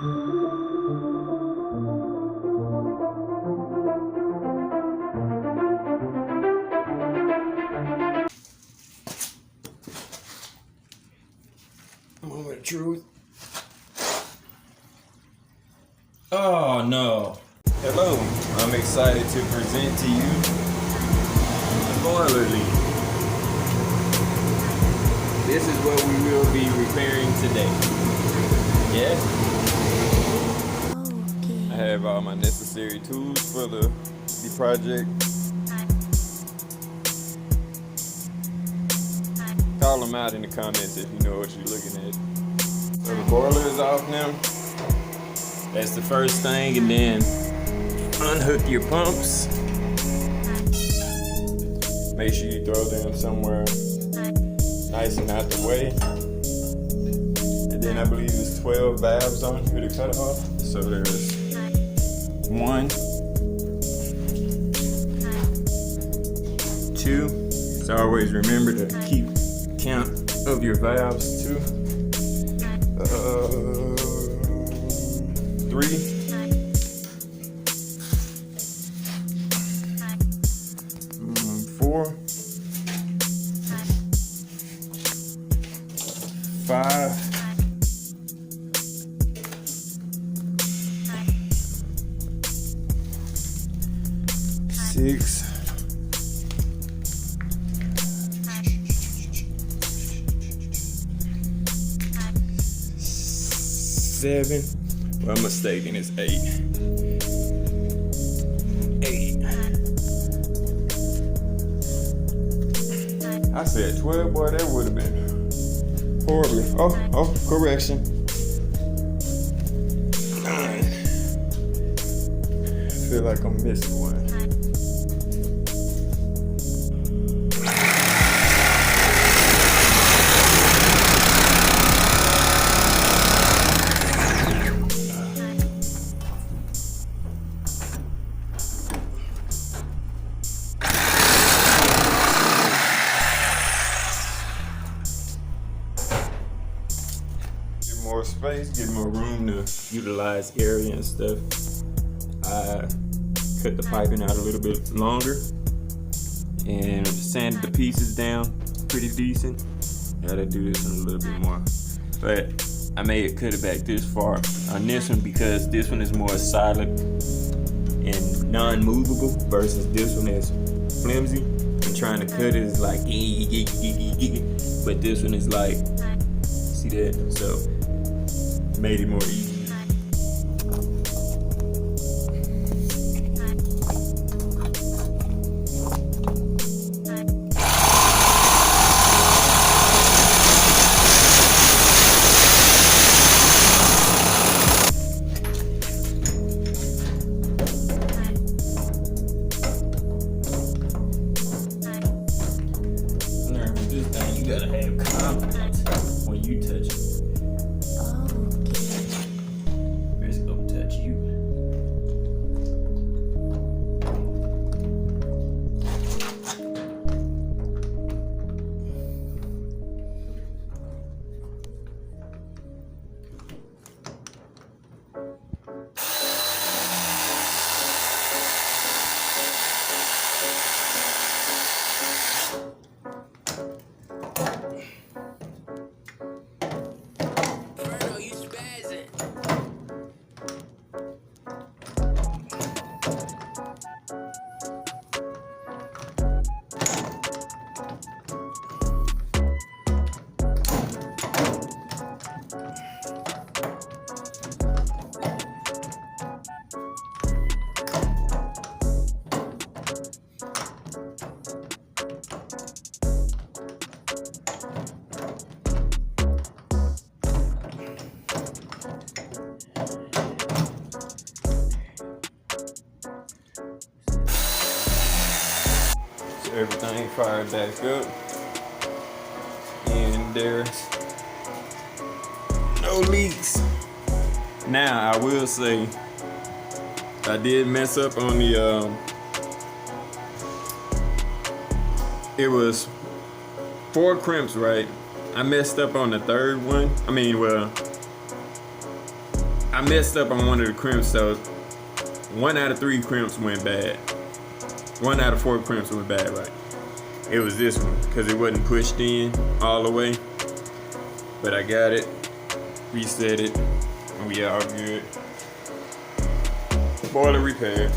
Moment of truth. Oh no. Hello, I'm excited to present to you the boiler leak. This is what we will be repairing today. Yeah? I have all my necessary tools for the project. Call them out in the comments if you know what you're looking at. So the boiler is off now. That's the first thing, and then unhook your pumps. Make sure you throw them somewhere nice and out the way. And then I believe there's 12 valves on here to cut off. So there's 1, 2. So always remember to keep count of your valves too. 3. 4. 5. 6. 7. Well, I'm mistaken, it's 8. 8. I said 12, boy, that would have been horribly. Oh, correction. 9. I feel like I'm missing one. More space, get more room to utilize area and stuff. I cut the piping out a little bit longer and sanded the pieces down pretty decent. Gotta do this one a little bit more, but I made it cut it back this far on this one because this one is more solid and non-movable versus this one is flimsy. And trying to cut it is like, but this one is like, see that? So made it more easy. Learn with this thing, you gotta have confidence when you touch it. Everything fired back up, and there's no leaks. Now I will say I did mess up on the it was 4 crimps, right? I messed up on the third one. I mean, well, I messed up on one of the crimps, so 1 out of 3 crimps went bad. 1 out of 4 crimps went bad, right? It was this one, because it wasn't pushed in all the way. But I got it, reset it, and we all good. Boiler repaired.